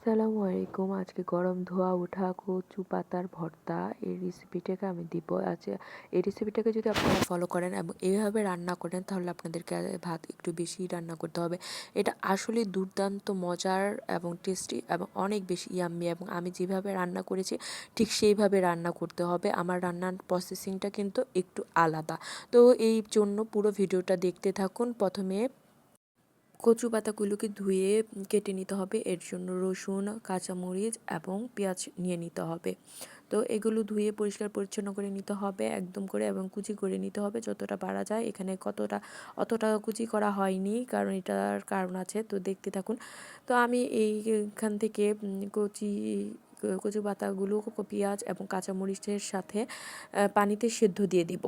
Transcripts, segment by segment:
আসসালামু আলাইকুম। আজকে গরম ধোয়া ওঠা কচু পাতার ভর্তা এই রেসিপিটাকে আমি দিব। আচ্ছা, এই রেসিপিটাকে যদি আপনারা ফলো করেন এবং এইভাবে রান্না করেন তাহলে আপনাদেরকে ভাত একটু বেশি রান্না করতে হবে। এটা আসলে দুর্দান্ত মজার এবং টেস্টি এবং অনেক বেশি ইয়াম্মি, এবং আমি যেভাবে রান্না করেছি ঠিক সেইভাবে রান্না করতে হবে। আমার রান্নার প্রসেসিংটা কিন্তু একটু আলাদা। তো এই জন্য পুরো ভিডিওটা দেখতে থাকুন। প্রথমে কচু পাতাগুলোকে ধুয়ে কেটে নিতে হবে। এর জন্য রসুন, কাঁচামরিচ এবং পেঁয়াজ নিয়ে নিতে হবে। তো এগুলো ধুয়ে পরিষ্কার পরিচ্ছন্ন করে নিতে হবে একদম করে, এবং কুচি করে নিতে হবে যতটা পারা যায়। এখানে অতটা কুচি করা হয়নি, কারণ এটার কারণ আছে, তো দেখতে থাকুন। তো আমি এইখান থেকে কচু পাতাগুলো পেঁয়াজ এবং কাঁচামরিচের সাথে পানিতে সেদ্ধ দিয়ে দিব।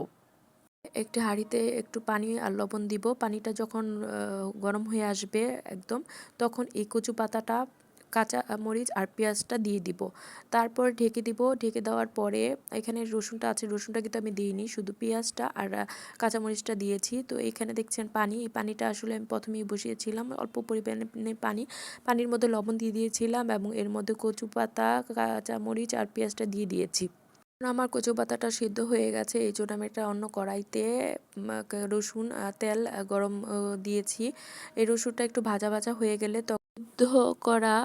একটি হাঁড়িতে একটু পানি আর লবণ দিব। পানিটা যখন গরম হয়ে আসবে একদম, তখন এই কচু পাতাটা, কাঁচা মরিচ আর পেঁয়াজটা দিয়ে দিব। তারপর ঢেকে দিব। ঢেকে দেওয়ার পরে এখানে রসুনটা আছে, রসুনটা কিন্তু আমি দিইনি, শুধু পেঁয়াজটা আর কাঁচামরিচটা দিয়েছি। তো এখানে দেখছেন পানি, এই পানিটা আসলে আমি প্রথমেই বসিয়েছিলাম অল্প পরিমাণে পানির মধ্যে লবণ দিয়ে দিয়েছিলাম, এবং এর মধ্যে কচু পাতা, কাঁচামরিচ আর পেঁয়াজটা দিয়ে দিয়েছি। আমার কচু পাতাটা সিদ্ধ হয়ে গেছে, এই জন্য আমি একটা অন্য কড়াইতে রসুন তেল গরম দিয়েছি। এই রসুনটা একটু ভাজা ভাজা হয়ে গেলে সিদ্ধ করা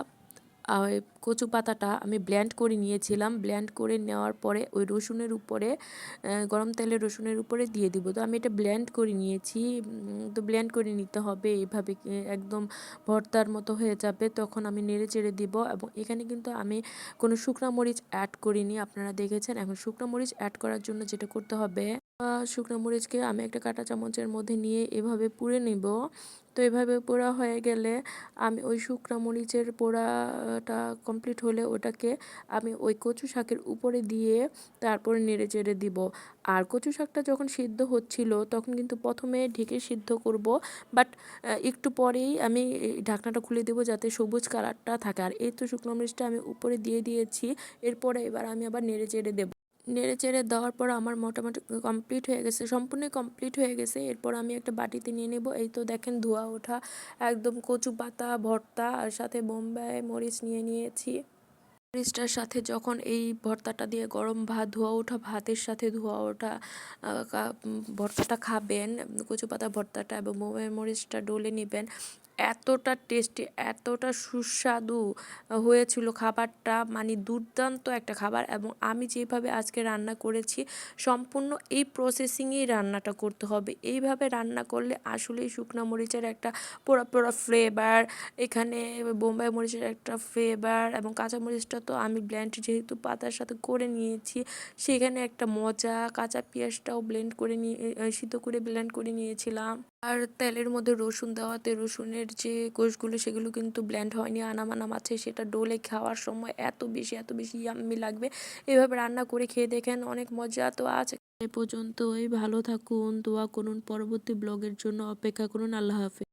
কচু পাতাটা আমি ব্লেন্ড করে নিয়েছিলাম। ব্লেন্ড করে নেওয়ার পরে ওই রসুনের উপরে, গরম তেলে রসুনের উপরে দিয়ে দিব। তো আমি এটা ব্লেন্ড করে নিয়েছি। তো ব্লেন্ড করে নিতে হবে এইভাবে, একদম ভর্তার মতো হয়ে যাবে। তখন আমি নেড়ে চেড়ে দিব, এবং এখানে কিন্তু আমি কোনো শুকনা মরিচ অ্যাড করিনি, আপনারা দেখেছেন। এখন শুকনো মরিচ অ্যাড করার জন্য যেটা করতে হবে, শুকনো মরিচকে আমি একটা কাঁটা চামচের মধ্যে নিয়ে এভাবে পুড়ে নেব। তো এভাবে পোড়া হয়ে গেলে আমি ওই শুকনো মরিচের পোড়াটা কমপ্লিট হলে ওটাকে আমি ওই কচু শাকের উপরে দিয়ে তারপরে নেড়ে চেড়ে দিব। আর কচু শাকটা যখন সিদ্ধ হচ্ছিল তখন কিন্তু প্রথমে ঢেকে সিদ্ধ করব, বাট একটু পরেই আমি ঢাকনাটা খুলে দেবো যাতে সবুজ কালারটা থাকে। আর এই তো শুকনো মরিচটা আমি উপরে দিয়ে দিয়েছি। এরপরে এবার আমি আবার নেড়ে চেড়ে দেবো। নেড়ে চেড়ে দেওয়ার পর আমার মোটামুটি কমপ্লিট হয়ে গেছে, সম্পূর্ণ কমপ্লিট হয়ে গেছে। এরপর আমি একটা বাটিতে নিয়ে নেব। এই তো দেখেন ধোয়া ওঠা একদম কচু পাতা ভর্তা, আর সাথে বোম্বাই মরিচ নিয়ে নিয়েছি। মরিচটার সাথে যখন এই ভর্তাটা দিয়ে গরম ভাত, ধোয়া ওঠা ভাতের সাথে ধোয়া ওঠা ভর্তাটা খাবেন, কচু পাতা ভর্তাটা, এবং বোম্বাই মরিচটা ডলে নেবেন, এতটা টেস্টি, এতটা সুস্বাদু হয়েছিল খাবারটা, মানে দুর্দান্ত একটা খাবার। এবং আমি যেভাবে আজকে রান্না করেছি সম্পূর্ণ এই প্রসেসিংয়েই রান্নাটা করতে হবে। এইভাবে রান্না করলে আসলেই শুকনো মরিচের একটা পোড়া পোড়া ফ্লেভার, এখানে বোম্বাই মরিচের একটা ফ্লেভার, এবং কাঁচা মরিচটা তো আমি ব্লেন্ড যেহেতু পাতার সাথে করে নিয়েছি, সেখানে একটা মজা। কাঁচা পেঁয়াজটাও ব্লেন্ড করে নিয়ে, সিদ্ধ করে ব্লেন্ড করে নিয়েছিলাম। আর তেলের মধ্যে রসুন দেওয়াতে রসুনের যে কোষগুলো সেগুলো কিন্তু ব্লেন্ড হয়নি, আনাম আছে, সেটা ডলে খাওয়ার সময় এত বেশি ইয়াম্মি লাগবে। এভাবে রান্না করে খেয়ে দেখেন, অনেক মজা। তো আজ এ পর্যন্তই, ভালো থাকুন, দোয়া করুন, পরবর্তী ব্লগের জন্য অপেক্ষা করুন। আল্লাহ হাফেজ।